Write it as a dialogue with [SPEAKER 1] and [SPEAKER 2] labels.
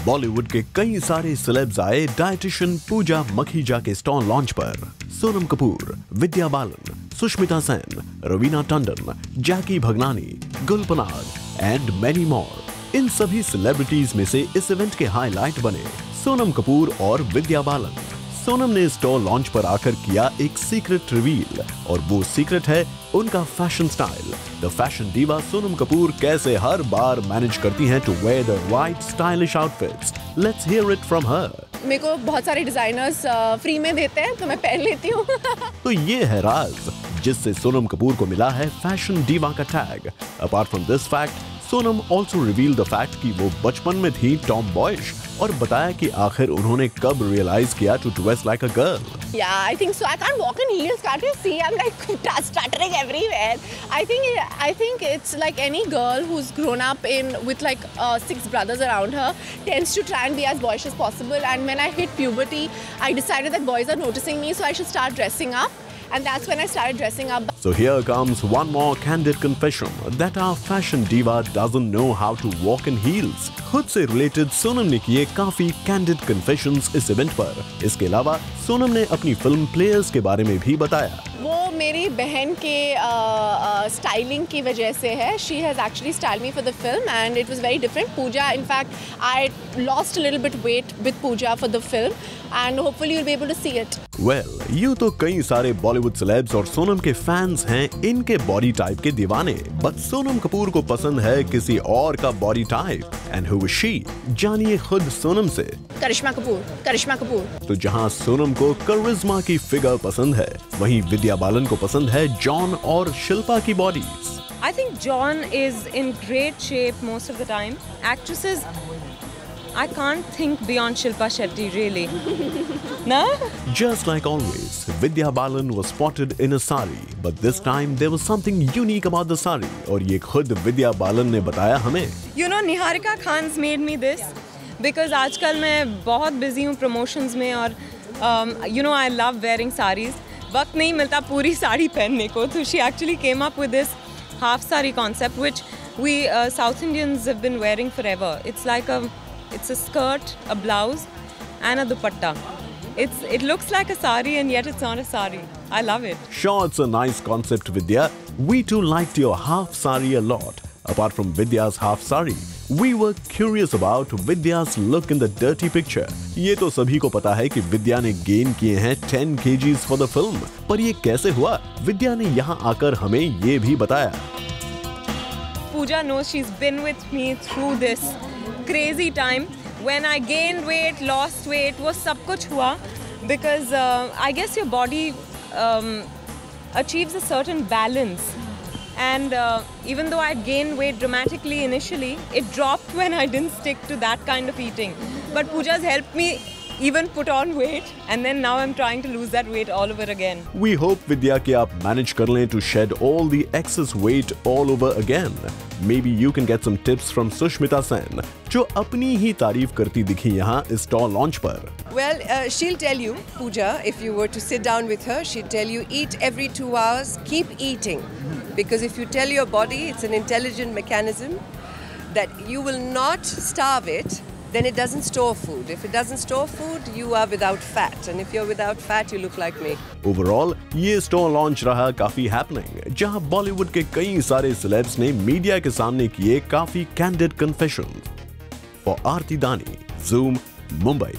[SPEAKER 1] बॉलीवुड के कई सारे सेलेब्स आए डाइटिशियन पूजा मखीजा के स्टॉल लॉन्च पर। सोनम कपूर, विद्या बालन, सुष्मिता सेन, रवीना टंडन, जैकी भगनानी, गुल पनाग एंड मेनी मोर। इन सभी सेलिब्रिटीज में से इस इवेंट के हाईलाइट बने सोनम कपूर और विद्या बालन। सोनम ने स्टॉल लॉन्च पर आकर किया एक सीक्रेट रिवील और वो सीक्रेट है उनका fashion style. The fashion diva Sonam Kapoor कैसे हर बार मैनेज करती हैं to wear the right stylish outfits. Let's hear it from her.
[SPEAKER 2] मेरे को बहुत सारे डिजाइनर्स फ्री में देते हैं तो मैं पहन लेती हूँ।
[SPEAKER 1] तो ये है राज जिससे सोनम कपूर को मिला है फैशन डीवा का tag. Apart from this fact, Sonam also reveal the fact कि वो बचपन में थी टॉम बॉयश और बताया कि आखिर उन्होंने कब रियलाइज किया to dress like a girl.
[SPEAKER 2] Yeah, I think so. I can't walk in heels. Can't you see? I'm like stuttering everywhere. I think it's like any girl who's grown up with like 6 brothers around her tends to try and be as boyish as possible. And when I hit puberty, I decided that boys are noticing me, so I should start dressing up. And that's when I started dressing up.
[SPEAKER 1] So here comes one more candid confession that our fashion diva doesn't know how to walk in heels. खुद से related Sonam ने किए काफी candid confessions इस event पर। इसके अलावा सोनम ने अपनी फिल्म प्लेयर्स के बारे में भी बताया।
[SPEAKER 2] वो मेरी बहन के स्टाइलिंग की वजह से है। She has actually styled me for the film and it was very different. Pooja, in fact, I lost a little bit weight with Pooja for the film and hopefully you'll be able to see it.
[SPEAKER 1] Well, यूँ तो कई सारे Bollywood celebs और सोनम के fans हैं इनके body type के दीवाने, बट सोनम कपूर को पसंद है किसी और का body type. And who is she? जानिए खुद सोनम से।
[SPEAKER 2] करिश्मा कपूर, करिश्मा कपूर।
[SPEAKER 1] तो जहाँ सोनम को करिश्मा की फिगर पसंद है, वहीं विद्या बालन को पसंद है जॉन और शिल्पा की bodies.
[SPEAKER 3] I think John is in great shape most of the time. Actresses, I can't think beyond Shilpa Shetty really. No?
[SPEAKER 1] Just like always, Vidya Balan was spotted in a sari, but this time there was something unique about the sari. और ये खुद विद्या बालन ने बताया हमें।
[SPEAKER 3] You know, Niharika Khan's made me this because आजकल मैं बहुत busy हूँ promotions में और you know I love wearing saris. वक्त नहीं मिलता पूरी साड़ी पहनने को, तो she actually came up with this half sari concept which we South Indians have been wearing forever. It's a skirt, a blouse and a dupatta. It looks like a sari and yet it's not a sari. I love it.
[SPEAKER 1] Sure, it's a nice concept, Vidya. We too liked your half sari a lot. Apart from Vidya's half sari, we were curious about Vidya's look in the dirty picture. ये तो सभी को पता है कि विद्या ने gain किए हैं 10 kgs for the film. पर ये कैसे हुआ? विद्या ने यहाँ आकर हमें ये भी बताया।
[SPEAKER 3] Pooja knows she's been with me through this crazy time. When I gained weight, lost weight, वो सब कुछ हुआ because I guess your body achieves a certain balance. And even though I had gained weight dramatically initially, it dropped when I didn't stick to that kind of eating. But Pooja's helped me even put on weight, and then now I'm trying to lose that weight all over again.
[SPEAKER 1] We hope Vidya कि आप manage कर लें to shed all the excess weight all over again. Maybe you can get some tips from Sushmita Sen, जो अपनी ही तारीफ करती दिखी यहाँ इस स्टॉल लॉन्च पर।
[SPEAKER 4] Well, she'll tell you, Pooja, if you were to sit down with her, she'll tell you eat every 2 hours, keep eating. Because if you tell your body, it's an intelligent mechanism that you will not starve it, then it doesn't store food. If it doesn't store food, you are without fat. And if you're without fat, you look like me.
[SPEAKER 1] Overall, ये stall launch रहा काफी happening, जहां बॉलीवुड के कई सारे celebs ने media के सामने किए काफी कैंडिड कन्फेशंस। फॉर आरती दानी, Zoom, Mumbai।